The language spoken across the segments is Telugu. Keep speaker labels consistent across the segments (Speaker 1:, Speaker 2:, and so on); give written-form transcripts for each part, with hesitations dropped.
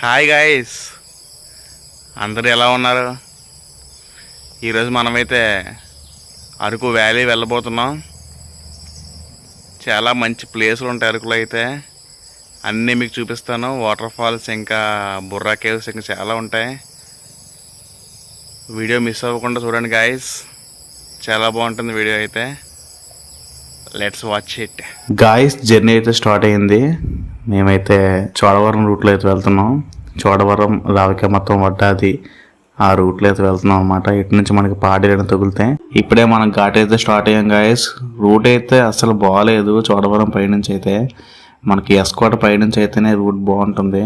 Speaker 1: హాయ్ గైస్, అందరూ ఎలా ఉన్నారు? ఈరోజు మనమైతే అరకు వ్యాలీ వెళ్ళబోతున్నాం. చాలా మంచి ప్లేసులు ఉంటాయి అరకులో. అయితే అన్నీ మీకు చూపిస్తాను. వాటర్ ఫాల్స్, ఇంకా బుర్రా కేవ్స్, ఇంకా చాలా ఉంటాయి. వీడియో మిస్ అవ్వకుండా చూడండి గైస్, చాలా బాగుంటుంది వీడియో అయితే. Let's watch it. Guys, journey అయితే స్టార్ట్ అయ్యింది. మేమైతే చోడవరం రూట్లో అయితే వెళ్తున్నాం. చోడవరం, రావికమతం, వడ్డాది ఆ రూట్లో అయితే వెళ్తున్నాం అనమాట. ఇటు నుంచి మనకి పాడేరు తగులుతాయి. ఇప్పుడే మనం ఘాట్ అయితే స్టార్ట్ అయ్యాం గాయస్. రూట్ అయితే అసలు బాగాలేదు. చోడవరం పైనుంచి అయితే మనకి ఎస్కోట పైనుంచి అయితేనే రూట్ బాగుంటుంది.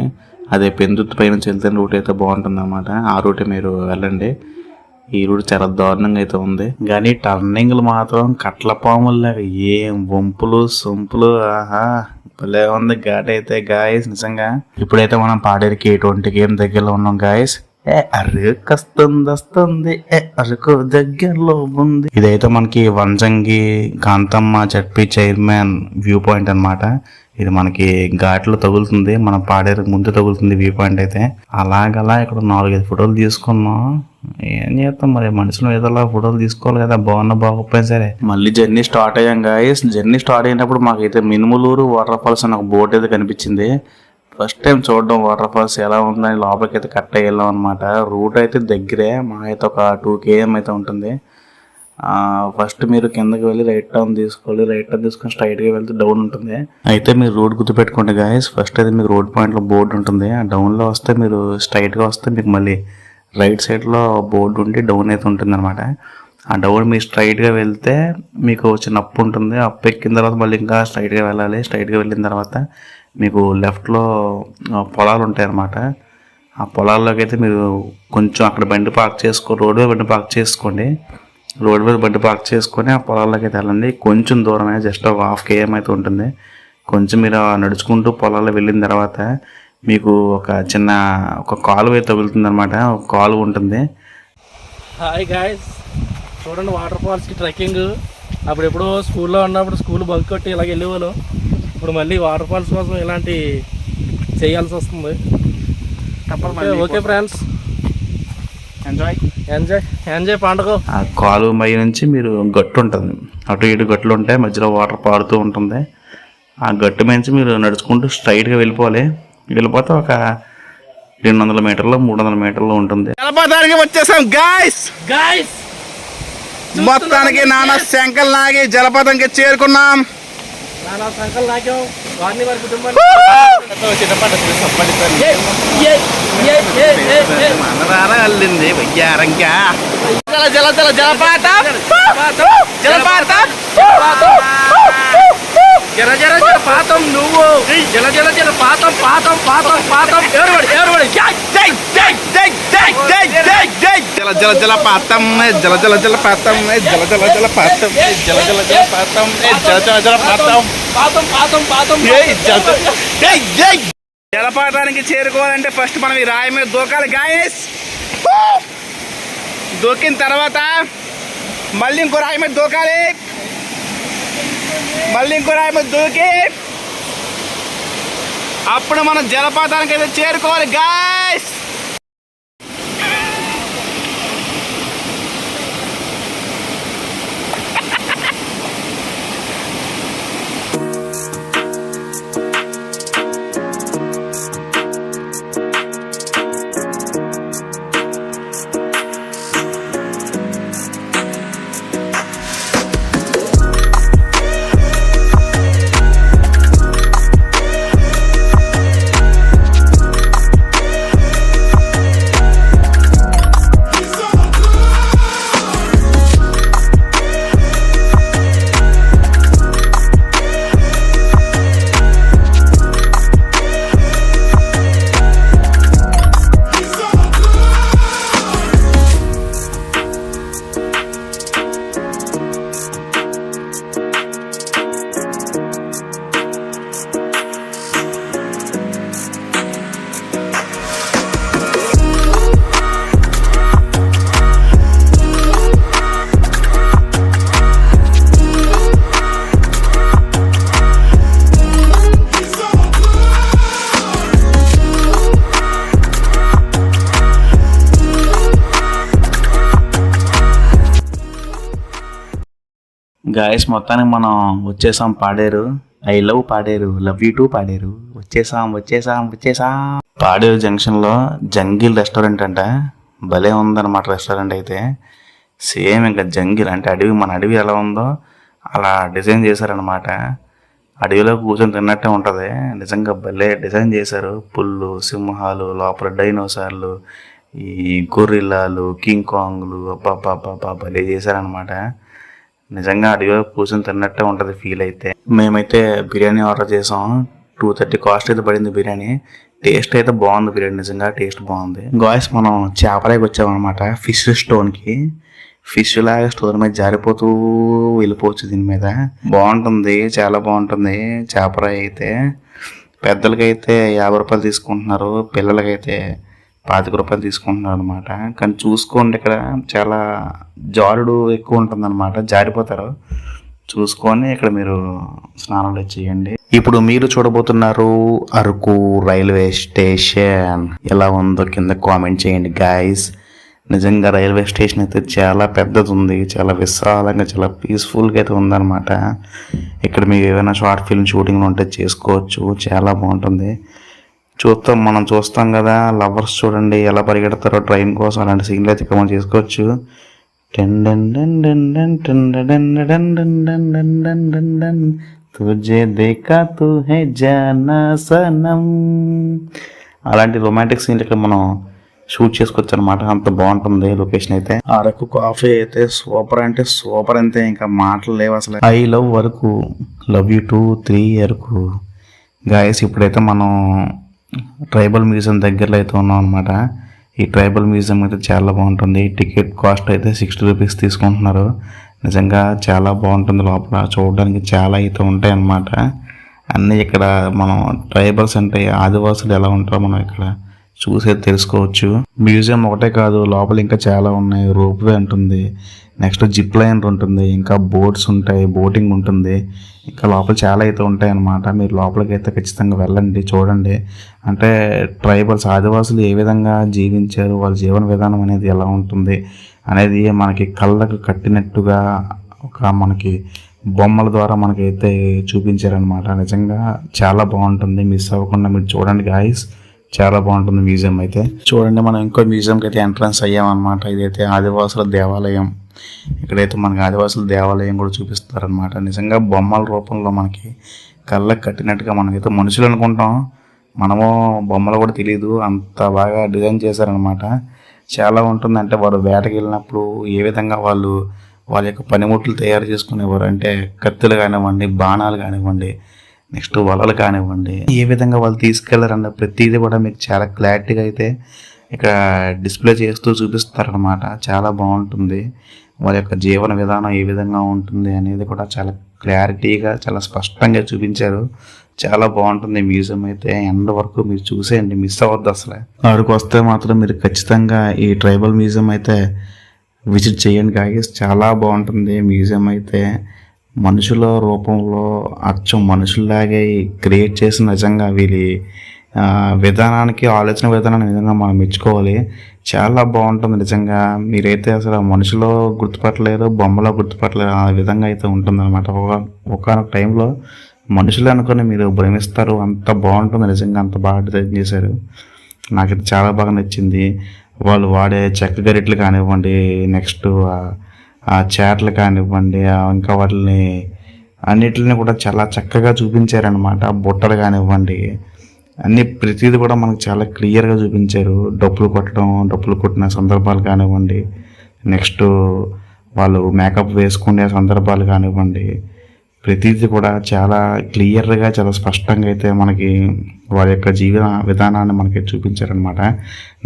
Speaker 1: అదే పెందుర్తి పైనుంచి వెళ్తే రూట్ అయితే బాగుంటుంది అనమాట. ఆ రూటే మీరు వెళ్ళండి. ఈ రూట్ చాలా దారుణంగా అయితే ఉంది, కానీ టర్నింగ్లు మాత్రం కట్ల పాముల్లాగా ఏం వంపులు సొంపులు. ఆహా, భలే ఉంది ఘాట్ అయితే గాయస్ నిజంగా. ఇప్పుడైతే మనం పాడేరుకి 20 గేమ్ దగ్గరలో ఉన్నాం గాయస్. అరకు వస్తుంది, అరకు దగ్గరలో ఉంది. ఇదైతే మనకి Vanjangi Kanthamma ZP chairman view point అనమాట. ఇది మనకి ఘాట్లో తగులుతుంది, మన పాడేరుకు ముందు తగులుతుంది వ్యూ పాయింట్ అయితే. అలాగలా ఇక్కడ 4-5 ఫోటోలు తీసుకున్నాం. ఏం చేస్తాం మరి, మనుషులు ఏదోలా ఫోటోలు తీసుకోవాలి కదా, బాగోకపోయినా సరే. మళ్ళీ జర్నీ స్టార్ట్ అయ్యాం గాయస్. జర్నీ స్టార్ట్ అయినప్పుడు మాకైతే మినుములూరు వాటర్ ఫాల్స్ అని ఒక బోట్ అయితే కనిపించింది. ఫస్ట్ టైం చూడడం వాటర్ ఫాల్స్ ఎలా ఉందని లోపలికి అయితే కట్ అయ్యి వెళ్ళాం అనమాట. రూట్ అయితే దగ్గరే, మా అయితే ఒక 2 km అయితే ఉంటుంది. ఫస్ట్ మీరు కిందకి వెళ్ళి రైట్ టర్న్ తీసుకోవాలి. రైట్ టర్న్ తీసుకొని స్ట్రైట్గా వెళ్తే డౌన్ ఉంటుంది. అయితే మీరు రోడ్ గుర్తుపెట్టుకోండి గాయస్. ఫస్ట్ అయితే మీకు రోడ్ పాయింట్లో బోర్డు ఉంటుంది. ఆ డౌన్లో వస్తే మీరు స్ట్రైట్గా వస్తే మీకు మళ్ళీ రైట్ సైడ్లో బోర్డు ఉండి డౌన్ అయితే ఉంటుంది అనమాట. ఆ డౌన్ మీరు స్ట్రైట్గా వెళ్తే మీకు చిన్న అప్పు ఉంటుంది. అప్పు ఎక్కిన తర్వాత మళ్ళీ ఇంకా స్ట్రైట్గా వెళ్ళాలి. స్ట్రైట్గా వెళ్ళిన తర్వాత మీకు లెఫ్ట్లో పొలాలు ఉంటాయి అన్నమాట. ఆ పొలాల్లోకి అయితే మీరు కొంచెం అక్కడ బండి పార్క్ చేసుకో, రోడ్ మీద బండి పార్క్ చేసుకోండి. రోడ్ మీద బండి పార్క్ చేసుకొని ఆ పొలాల్లోకి అయితే వెళ్ళండి. కొంచెం దూరమే, జస్ట్ ఒక 1/2 km అయితే ఉంటుంది. కొంచెం మీరు నడుచుకుంటూ పొలాల్లో వెళ్ళిన తర్వాత మీకు ఒక కాలువ అయితే తగులుతుంది అనమాట. ఒక కాలువ ఉంటుంది.
Speaker 2: హాయ్ గాయస్, చూడండి వాటర్ ఫాల్స్కి ట్రెక్కింగ్. అప్పుడు ఎప్పుడో స్కూల్లో ఉన్నప్పుడు స్కూల్ బంక్ కొట్టి ఇలాగ వెళ్ళేవాళ్ళం. ఇప్పుడు మళ్ళీ వాటర్ ఫాల్స్ కోసం ఇలాంటి చేయాల్సి వస్తుంది. ఓకే ఫ్రెండ్స్, ఎంజాయ్ పండుగ.
Speaker 1: ఆ కాలువ మధ్య నుంచి మీరు గట్టు ఉంటుంది, అటు ఇటు గట్లు ఉంటాయి, మధ్యలో వాటర్ పారుతూ ఉంటుంది. ఆ గట్టు నుంచి మీరు నడుచుకుంటూ స్ట్రైట్గా వెళ్ళిపోవాలి. వెళ్ళిపోతే ఒక 200 మీటర్లు 300 మీటర్లు ఉంటుంది. జలపాతానికి వచ్చేసాం గాయస్. మొత్తానికి నానా శంకల్ నాగి జలపాతానికి చేరుకున్నాం.
Speaker 2: నానా శంకల్ నాగాం. వారిని వారి కుటుంబాన్ని
Speaker 1: అల్లింది వయ్యారంగా. జలపాతం జలపాతం నువ్వు జలపాతం ఎవరు జలపాతం జలపాతానికి చేరుకోవాలంటే ఫస్ట్ మనం ఈ రాయి మీద దూకాలి గాయస్. దూకిన తర్వాత మళ్ళీ ఇంకో రాయి మీద దూకాలి. మళ్ళీ ఇంకో రాయి మీద దూకి అప్పుడు మనం జలపాతానికి అయితే చేరుకోవాలి గాయస్. గాయస్ మొత్తానికి మనం వచ్చేసాం Paderu. I love Paderu, love you two Paderu. వచ్చేసాం. పాడేరు జంక్షన్లో జంగిల్ రెస్టారెంట్ అంట. భలే ఉందన్నమాట రెస్టారెంట్ అయితే. సేమ్ ఇంకా జంగిల్ అంటే అడవి, మన అడవి ఎలా ఉందో అలా డిజైన్ చేశారనమాట. అడవిలో కూర్చొని తిన్నట్టే ఉంటుంది. నిజంగా భలే డిజైన్ చేశారు. పుల్లు, సింహాలు, లోపల డైనోసార్లు, ఈ గొరిల్లాలు, కింగ్ కాంగ్లు, అబ్బా భలే చేశారనమాట. నిజంగా అడిగిలో కూర్చొని తిన్నట్టే ఉంటుంది ఫీల్ అయితే. మేమైతే బిర్యానీ ఆర్డర్ చేసాం. 230 కాస్ట్ అయితే పడింది బిర్యానీ. టేస్ట్ అయితే బాగుంది, బిర్యానీ నిజంగా టేస్ట్ బాగుంది. గాయస్ మనం చేపలకి వచ్చామన్నమాట. ఫిష్ స్టోన్కి. ఫిష్ లాగా స్టోన్ మీద జారిపోతూ వెళ్ళిపోవచ్చు దీని మీద. బాగుంటుంది, చాలా బాగుంటుంది చేపల అయితే. పెద్దలకైతే 50 రూపాయలు తీసుకుంటున్నారు, పిల్లలకైతే 25 రూపాయలు తీసుకుంటున్నారు అనమాట. కానీ చూసుకోండి, ఇక్కడ చాలా జారుడు ఎక్కువ ఉంటుంది అనమాట, జారిపోతారు. చూసుకొని ఇక్కడ మీరు స్నానాలు చేయండి. ఇప్పుడు మీరు చూడబోతున్నారు అరకు రైల్వే స్టేషన్. ఎలా ఉందో కింద కామెంట్ చేయండి గాయస్. నిజంగా రైల్వే స్టేషన్ అయితే చాలా పెద్దది ఉంది, చాలా విశాలంగా, చాలా పీస్ఫుల్గా అయితే ఉందన్నమాట. ఇక్కడ మీకు ఏమైనా షార్ట్ ఫిల్మ్ షూటింగ్ ఉంటే చేసుకోవచ్చు, చాలా బాగుంటుంది. మనం చూస్తాం కదా లవర్స్, చూడండి ఎలా పరిగెడతారో ట్రైన్ కోసం. అలాంటి సీన్లు అయితే ఇక్కడ మనం చేసుకోవచ్చు. తుజే దేఖా తు హై జానా సనమ్, అలాంటి రొమాంటిక్ సీన్లు ఇక్కడ మనం షూట్ చేసుకోవచ్చు అనమాట. అంత బాగుంటుంది లొకేషన్ అయితే. అరకు కాఫీ అయితే సూపర్ అంటే సూపర్, అంతే ఇంకా మాటలు లేవు అసలు. I love Araku, love you two 3 Araku. Guys ఇప్పుడైతే మనం ట్రైబల్ మ్యూజియం దగ్గరలో అయితే ఉన్నాం అనమాట. ఈ ట్రైబల్ మ్యూజియం అయితే చాలా బాగుంటుంది. టికెట్ కాస్ట్ అయితే 60 రూపీస్ తీసుకుంటున్నారు. నిజంగా చాలా బాగుంటుంది. లోపల చూడడానికి చాలా అయితే ఉంటాయి అన్నమాట. అన్నీ ఇక్కడ మనం ట్రైబల్స్ అంటే ఆదివాసులు ఎలా ఉంటారో మనం ఇక్కడ చూసేది తెలుసుకోవచ్చు. మ్యూజియం ఒకటే కాదు, లోపల ఇంకా చాలా ఉన్నాయి. రోప్వే ఉంటుంది, నెక్స్ట్ జిప్ లైన్ ఉంటుంది, ఇంకా బోట్స్ ఉంటాయి, బోటింగ్ ఉంటుంది. ఇంకా లోపల చాలా అయితే ఉంటాయి అన్నమాట. మీరు లోపలికి అయితే ఖచ్చితంగా వెళ్ళండి, చూడండి. అంటే ట్రైబల్స్, ఆదివాసులు ఏ విధంగా జీవించారు, వాళ్ళ జీవన విధానం అనేది ఎలా ఉంటుంది అనేది మనకి కళ్ళకు కట్టినట్టుగా మనకి బొమ్మల ద్వారా మనకైతే చూపించారనమాట. నిజంగా చాలా బాగుంటుంది, మిస్ అవ్వకుండా మీరు చూడండి గాయస్. చాలా బాగుంటుంది మ్యూజియం అయితే. చూడండి మనం ఇంకో మ్యూజియంకి అయితే ఎంట్రన్స్ అయ్యామన్నమాట. ఇదైతే ఆదివాసుల దేవాలయం. ఇక్కడైతే మనకి ఆదివాసుల దేవాలయం కూడా చూపిస్తారనమాట. నిజంగా బొమ్మల రూపంలో మనకి కళ్ళకు కట్టినట్టుగా మనకైతే మనుషులు అనుకుంటాం, మనము బొమ్మలు కూడా తెలియదు, అంత బాగా డిజైన్ చేశారనమాట. చాలా ఉంటుంది. అంటే వారు వేటకి వెళ్ళినప్పుడు ఏ విధంగా వాళ్ళ యొక్క పనిముట్లు తయారు చేసుకునేవారు, అంటే కత్తులు కానివ్వండి, బాణాలు కానివ్వండి, నెక్స్ట్ వలలు కానివ్వండి, ఏ విధంగా వాళ్ళు తీసుకెళ్లారన్న ప్రతిదీ కూడా మీకు చాలా క్లారిటీగా అయితే ఇక డిస్ప్లే చేస్తూ చూపిస్తారనమాట. చాలా బాగుంటుంది. వాళ్ళ యొక్క జీవన విధానం ఏ విధంగా ఉంటుంది అనేది కూడా చాలా క్లారిటీగా, చాలా స్పష్టంగా చూపించారు. చాలా బాగుంటుంది మ్యూజియం అయితే. ఎండ్ వరకు మీరు చూసేయండి, మిస్ అవ్వద్దు అసలు. అక్కడికి వస్తే మాత్రం మీరు ఖచ్చితంగా ఈ ట్రైబల్ మ్యూజియం అయితే విజిట్ చేయండి గాయస్. చాలా బాగుంటుంది మ్యూజియం అయితే. మనుషుల రూపంలో అచ్చం మనుషుల్లాగే క్రియేట్ చేసిన నిజంగా వీరి విధానానికి, ఆలోచన విధానాన్ని నిజంగా మనం మెచ్చుకోవాలి. చాలా బాగుంటుంది నిజంగా. మీరైతే అసలు మనుషులో గుర్తుపట్టలేరు, బొమ్మలో గుర్తుపట్టలేరు, ఆ విధంగా అయితే ఉంటుందన్నమాట. ఒకనొక టైంలో మనుషులు అనుకుని మీరు భ్రమిస్తారు. అంత బాగుంటుంది నిజంగా, అంత బాగా డిజైన్ చేశారు. నాకైతే చాలా బాగా నచ్చింది. వాళ్ళు వాడే చెక్క గరిట్లు కానివ్వండి, నెక్స్ట్ ఆ చాట్లు కానివ్వండి, ఇంకా వాటిని అన్నిటిని కూడా చాలా చక్కగా చూపించారనమాట. బుట్టలు కానివ్వండి, అన్ని ప్రతిదీ కూడా మనకు చాలా క్లియర్గా చూపించారు. డప్పులు కొట్టిన సందర్భాలు కానివ్వండి, నెక్స్ట్ వాళ్ళు మేకప్ వేసుకునే సందర్భాలు కానివ్వండి, ప్రతిదీ కూడా చాలా క్లియర్గా, చాలా స్పష్టంగా అయితే మనకి వారి యొక్క జీవన విధానాన్ని మనకి చూపించారనమాట.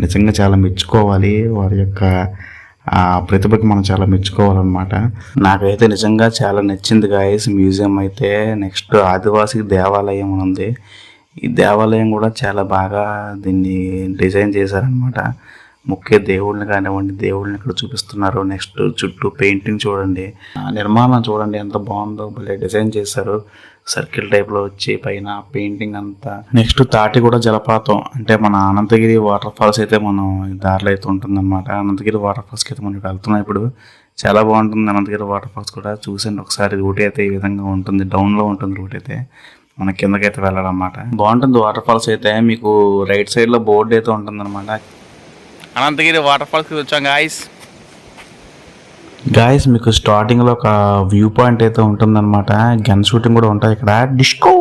Speaker 1: నిజంగా చాలా మెచ్చుకోవాలి. వారి యొక్క ఆ ప్రతిభకి మనం చాలా మెచ్చుకోవాలన్నమాట. నాకైతే నిజంగా చాలా నచ్చింది గాయస్ మ్యూజియం అయితే. నెక్స్ట్ ఆదివాసీ దేవాలయం ఉంది. ఈ దేవాలయం కూడా చాలా బాగా దీన్ని డిజైన్ చేశారనమాట. ముఖ్య దేవుళ్ళని కానివ్వండి, దేవుళ్ళని ఇక్కడ చూపిస్తున్నారు. నెక్స్ట్ చుట్టూ పెయింటింగ్ చూడండి, నిర్మాణం చూడండి ఎంత బాగుందో, భలే డిజైన్ చేశారు. సర్కిల్ టైప్లో వచ్చి పైన పెయింటింగ్ అంతా. నెక్స్ట్ తాటిగూడ జలపాతం, అంటే మన అనంతగిరి వాటర్ ఫాల్స్ అయితే మనం దారిలో అయితే ఉంటుందన్నమాట. అనంతగిరి వాటర్ ఫాల్స్కి అయితే మనం వెళ్తున్నాం ఇప్పుడు. చాలా బాగుంటుంది అనంతగిరి వాటర్ ఫాల్స్ కూడా. చూసండి ఒకసారి. రూట్ అయితే ఈ విధంగా ఉంటుంది, డౌన్లో ఉంటుంది రూట్ అయితే. మన కిందకైతే వెళ్ళాలన్నమాట. బాగుంటుంది వాటర్ ఫాల్స్ అయితే. మీకు రైట్ సైడ్లో బోర్డు అయితే ఉంటుందన్నమాట. అనంతగిరి వాటర్ ఫాల్స్కి వచ్చాం గాయస్. మీకు స్టార్టింగ్లో ఒక వ్యూ పాయింట్ అయితే ఉంటుందన్నమాట. గన్ షూటింగ్ కూడా ఉంటాయి ఇక్కడ. డిస్కో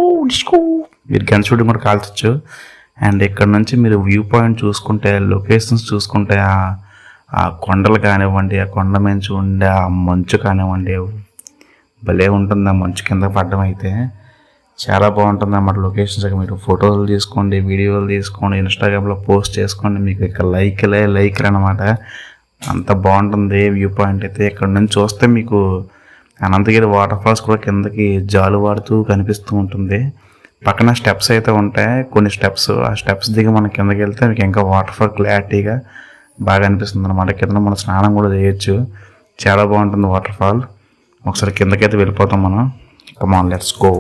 Speaker 1: మీరు గన్ షూటింగ్ కూడా కాల్చచ్చు. అండ్ ఇక్కడ నుంచి మీరు వ్యూ పాయింట్ చూసుకుంటే, లొకేషన్స్ చూసుకుంటే, ఆ కొండలు కానివ్వండి, ఆ కొండ మంచు ఉండే ఆ మంచు కానివ్వండి, భలే ఉంటుంది. ఆ మంచు కింద పడడం అయితే చాలా బాగుంటుంది అన్నమాట. లొకేషన్స్ మీరు ఫోటోలు తీసుకోండి, వీడియోలు తీసుకోండి, ఇన్స్టాగ్రామ్లో పోస్ట్ చేసుకోండి. మీకు ఇక్కడ లైక్లు అనమాట. అంత బాగుంటుంది వ్యూ పాయింట్ అయితే. ఇక్కడ నుంచి చూస్తే మీకు అనంతగిరి వాటర్ ఫాల్స్ కూడా కిందకి జాలువాడుతూ కనిపిస్తూ ఉంటుంది. పక్కన స్టెప్స్ అయితే ఉంటాయి, కొన్ని స్టెప్స్. ఆ స్టెప్స్ దిగి మనం కిందకి వెళ్తే మీకు ఇంకా వాటర్ ఫాల్ క్లారిటీగా బాగా అనిపిస్తుంది అనమాట. కింద మనం స్నానం కూడా చేయొచ్చు. చాలా బాగుంటుంది వాటర్ ఫాల్. ఒకసారి కిందకైతే వెళ్ళిపోతాం మనం. Come on, let's go.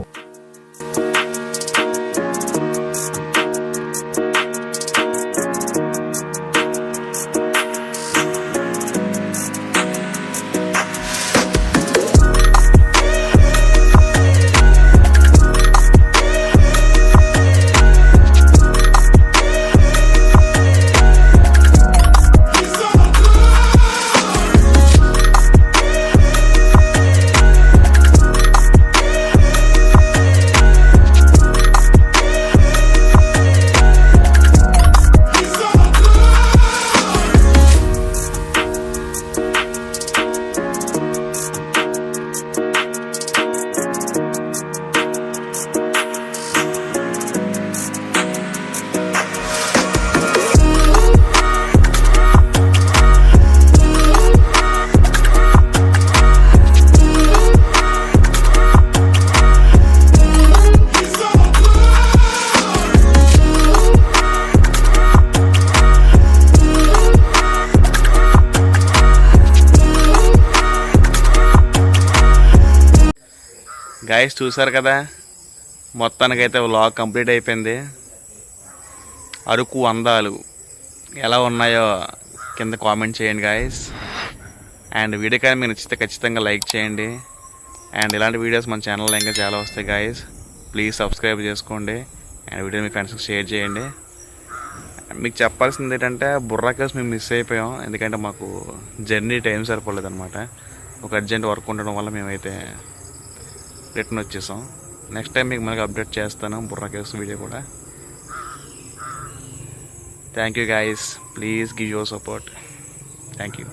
Speaker 1: Guys చూసారు కదా, మొత్తానికైతే వ్లాగ్ కంప్లీట్ అయిపోయింది. అరకు అందాలు ఎలా ఉన్నాయో కింద కామెంట్ చేయండి గాయస్. అండ్ వీడియో కానీ మీకు నచ్చితే ఖచ్చితంగా లైక్ చేయండి. అండ్ ఇలాంటి వీడియోస్ మన ఛానల్లో ఇంకా చాలా వస్తాయి గాయస్. ప్లీజ్ సబ్స్క్రైబ్ చేసుకోండి. అండ్ వీడియో మీ ఫ్రెండ్స్కి షేర్ చేయండి. మీకు చెప్పాల్సింది ఏంటంటే, బుర్రా కేవ్స్ మేము మిస్ అయిపోయాం. ఎందుకంటే మాకు జర్నీ టైం సరిపోలేదు అనమాట. ఒక అర్జెంట్ వర్క్ ఉండడం వల్ల మేమైతే రిటర్న్ వచ్చేసాం. నెక్స్ట్ టైం మీకు మనకి అప్డేట్ చేస్తాను బుర్రా కేవ్స్ వీడియో కూడా. Thank you guys. Please give your support. Thank you.